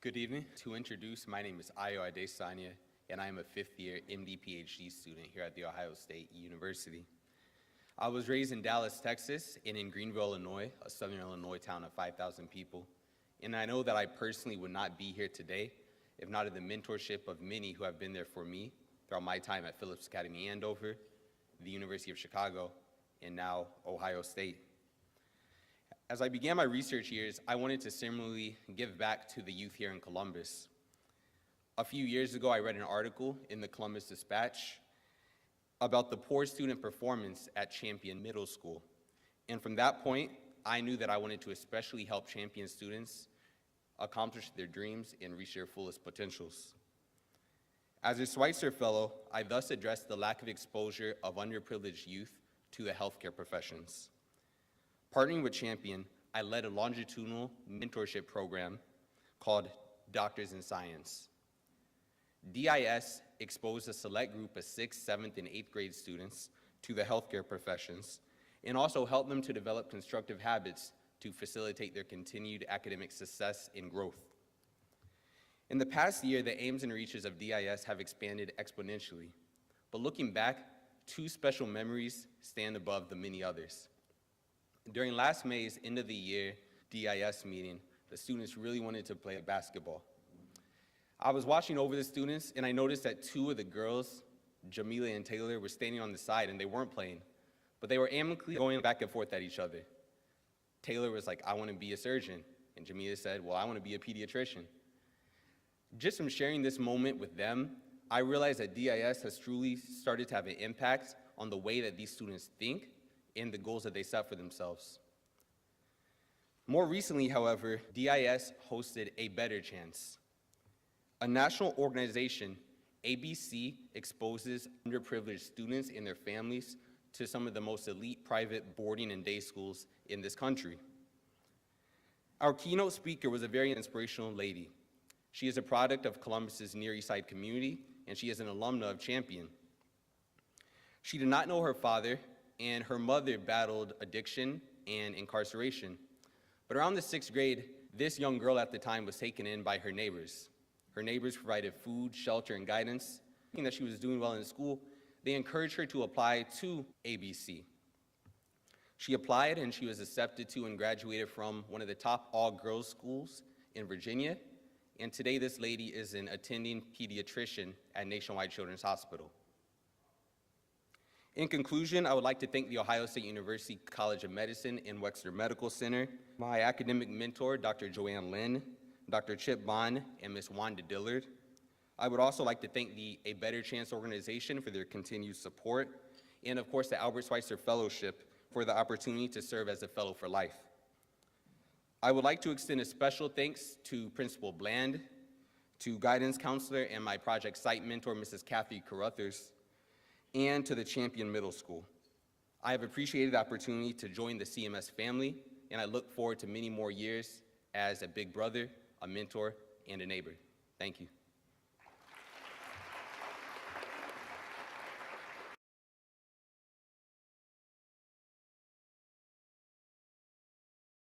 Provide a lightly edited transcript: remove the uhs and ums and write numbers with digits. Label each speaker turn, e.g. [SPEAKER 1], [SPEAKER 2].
[SPEAKER 1] Good evening. To introduce, my name is Ayodele Adesanya, and I am a fifth-year MD-PhD student here at The Ohio State University. I was raised in Dallas, Texas, and in Greenville, Illinois, a southern Illinois town of 5,000 people. And I know that I personally would not be here today if not in the mentorship of many who have been there for me throughout my time at Phillips Academy Andover, the University of Chicago, and now Ohio State. As I began my research years, I wanted to similarly give back to the youth here in Columbus. A few years ago, I read an article in the Columbus Dispatch about the poor student performance at Champion Middle School. And from that point, I knew that I wanted to especially help Champion students accomplish their dreams and reach their fullest potentials. As a Schweitzer Fellow, I thus addressed the lack of exposure of underprivileged youth to the healthcare professions. Partnering with Champion, I led a longitudinal mentorship program called Doctors in Science. DIS exposed a select group of 6th, 7th, and 8th grade students to the healthcare professions and also helped them to develop constructive habits to facilitate their continued academic success and growth. In the past year, the aims and reaches of DIS have expanded exponentially, but looking back, two special memories stand above the many others. During last May's end of the year DIS meeting, the students really wanted to play basketball. I was watching over the students and I noticed that two of the girls, Jamila and Taylor, were standing on the side and they weren't playing, but they were amicably going back and forth at each other. Taylor was like, I want to be a surgeon. And Jamila said, well, I want to be a pediatrician. Just from sharing this moment with them, I realized that DIS has truly started to have an impact on the way that these students think and the goals that they set for themselves. More recently, however, DIS hosted A Better Chance. A national organization, ABC, exposes underprivileged students and their families to some of the most elite private boarding and day schools in this country. Our keynote speaker was a very inspirational lady. She is a product of Columbus's Near East Side community, and she is an alumna of Champion. She did not know her father, and her mother battled addiction and incarceration. But around the 6th grade, this young girl at the time was taken in by her neighbors. Her neighbors provided food, shelter, and guidance. Thinking that she was doing well in school, they encouraged her to apply to ABC. She applied and she was accepted to and graduated from one of the top all-girls schools in Virginia. And today this lady is an attending pediatrician at Nationwide Children's Hospital. In conclusion, I would like to thank the Ohio State University College of Medicine and Wexner Medical Center, my academic mentor, Dr. Joanne Lynn, Dr. Chip Bond, and Ms. Wanda Dillard. I would also like to thank the A Better Chance organization for their continued support, and of course the Albert Schweitzer Fellowship for the opportunity to serve as a fellow for life. I would like to extend a special thanks to Principal Bland, to guidance counselor and my project site mentor, Mrs. Kathy Carruthers, and to the Champion Middle School. I have appreciated the opportunity to join the CMS family, and I look forward to many more years as a big brother, a mentor, and a neighbor. Thank you.